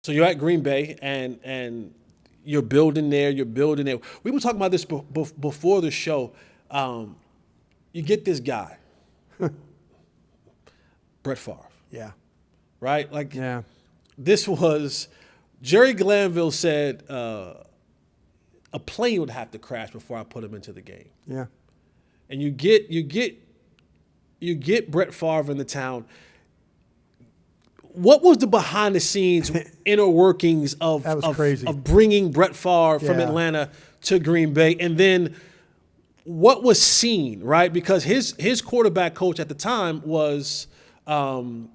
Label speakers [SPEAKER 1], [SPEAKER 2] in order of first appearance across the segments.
[SPEAKER 1] So you're at Green Bay, and you're building there. You're building there. We were talking about this before the show. You get this guy, Brett Favre,
[SPEAKER 2] Yeah.
[SPEAKER 1] right? Like
[SPEAKER 2] Yeah.
[SPEAKER 1] this was Jerry Glanville said a plane would have to crash before I put him into the game.
[SPEAKER 2] Yeah.
[SPEAKER 1] And you get Brett Favre in the town. What was the behind the scenes inner workings of
[SPEAKER 2] That was crazy.
[SPEAKER 1] of bringing Brett Favre from
[SPEAKER 2] Yeah.
[SPEAKER 1] Atlanta to Green Bay, and then what was seen, right? Because his quarterback coach at the time was who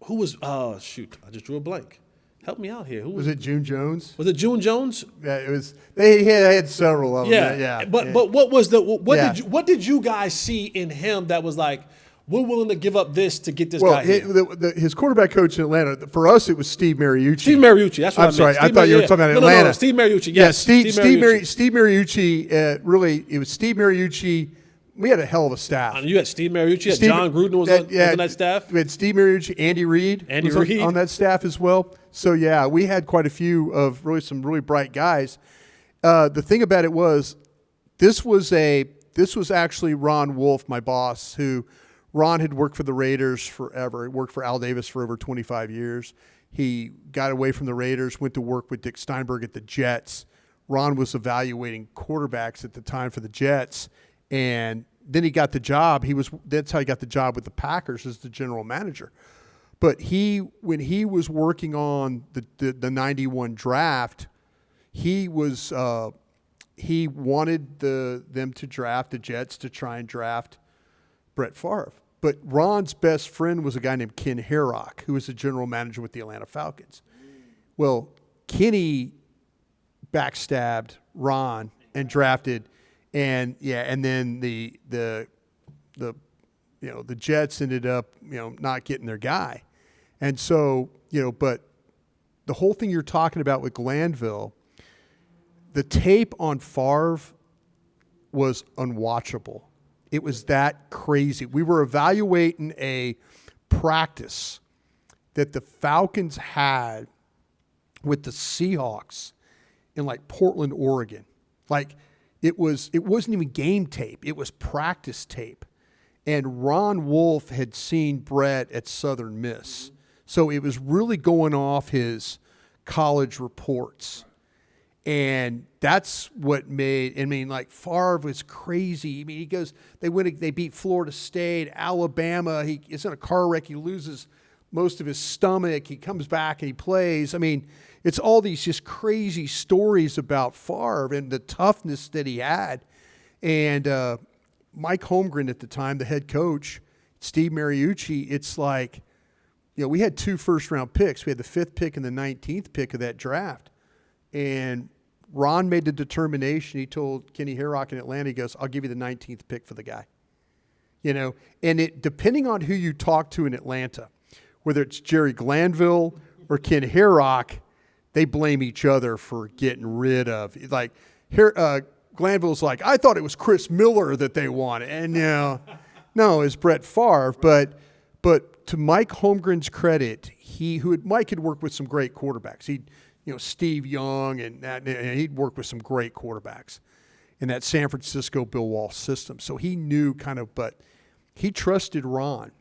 [SPEAKER 1] was shoot, I just drew a blank. Help me out here. Who
[SPEAKER 2] Was it June Jones?
[SPEAKER 1] Was it June Jones?
[SPEAKER 2] Yeah, it was. They had several of them.
[SPEAKER 1] Yeah,
[SPEAKER 2] Yeah.
[SPEAKER 1] But what was the what
[SPEAKER 2] Yeah.
[SPEAKER 1] what did you guys see in him that was like, we're willing to give up this to get this guy here?
[SPEAKER 2] His quarterback coach in Atlanta, for us, it was Steve Mariucci.
[SPEAKER 1] Steve Mariucci, that's what
[SPEAKER 2] I'm
[SPEAKER 1] I meant.
[SPEAKER 2] sorry, I
[SPEAKER 1] Steve
[SPEAKER 2] thought you were
[SPEAKER 1] Mariucci,
[SPEAKER 2] talking about
[SPEAKER 1] No,
[SPEAKER 2] Atlanta.
[SPEAKER 1] Steve Mariucci,
[SPEAKER 2] Yeah,
[SPEAKER 1] yes.
[SPEAKER 2] Steve
[SPEAKER 1] Mariucci.
[SPEAKER 2] Mariucci, really, it was Steve Mariucci. We had a hell of a staff.
[SPEAKER 1] You had Steve Mariucci, John Gruden was on that staff.
[SPEAKER 2] We had Steve Mariucci, Andy Reid was on that staff as well. So, yeah, we had quite a few of some really bright guys. The thing about it was this was actually Ron Wolf, my boss, who Ron had worked for the Raiders forever. He worked for Al Davis for over 25 years. He got away from the Raiders, went to work with Dick Steinberg at the Jets. Ron was evaluating quarterbacks at the time for the Jets, and then he got the job. That's how he got the job with the Packers as the general manager. But when he was working on the 91 draft, he wanted them to draft the Jets to try and draft Brett Favre. But Ron's best friend was a guy named Ken Herrock, who was the general manager with the Atlanta Falcons. Well, Kenny backstabbed Ron and drafted, and then the Jets ended up not getting their guy, and so but the whole thing you're talking about with Glanville, the tape on Favre was unwatchable. It was that crazy. We were evaluating a practice that the Falcons had with the Seahawks in like Portland, Oregon. Like it wasn't even game tape. It was practice tape. And Ron Wolf had seen Brett at Southern Miss. So it was really going off his college reports. And that's what made, Favre was crazy. I mean, he goes, they beat Florida State, Alabama. He is in a car wreck. He loses most of his stomach. He comes back and he plays. I mean, it's all these just crazy stories about Favre and the toughness that he had. And Mike Holmgren at the time, the head coach, Steve Mariucci, it's like, we had 2 first-round picks. We had the 5th pick and the 19th pick of that draft. And Ron made the determination. He told Kenny Herrock in Atlanta, he goes, I'll give you the 19th pick for the guy. And it depending on who you talk to in Atlanta, whether it's Jerry Glanville or Ken Herrock, they blame each other for getting rid of. Like, Glanville's like, I thought it was Chris Miller that they wanted. And no, it's Brett Favre. But to Mike Holmgren's credit, Mike had worked with some great quarterbacks. Steve Young, and he'd worked with some great quarterbacks in that San Francisco Bill Walsh system. So he knew but he trusted Ron.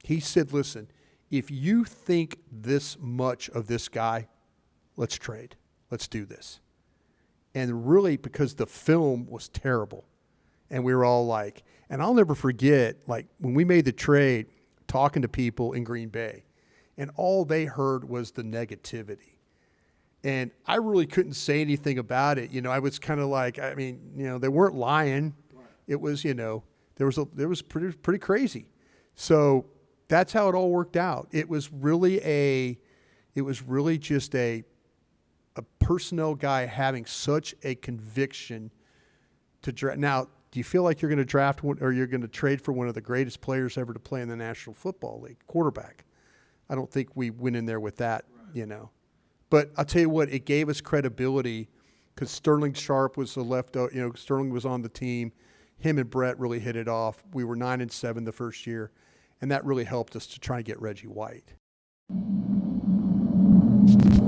[SPEAKER 2] He said, listen, if you think this much of this guy, let's trade. Let's do this. And really, because the film was terrible, and we were all like, and I'll never forget, like when we made the trade, talking to people in Green Bay, and all they heard was the negativity. And I really couldn't say anything about it. I was kind of like, they weren't lying. Right. It was, there was pretty crazy. So that's how it all worked out. It was really just a personnel guy having such a conviction to draft. Now, do you feel like you're going to draft one, or you're going to trade for one of the greatest players ever to play in the National Football League, quarterback? I don't think we went in there with that, right. But I'll tell you what, it gave us credibility because Sterling Sharp was Sterling was on the team. Him and Brett really hit it off. We were 9-7 the first year, and that really helped us to try and get Reggie White.
[SPEAKER 1] Bye.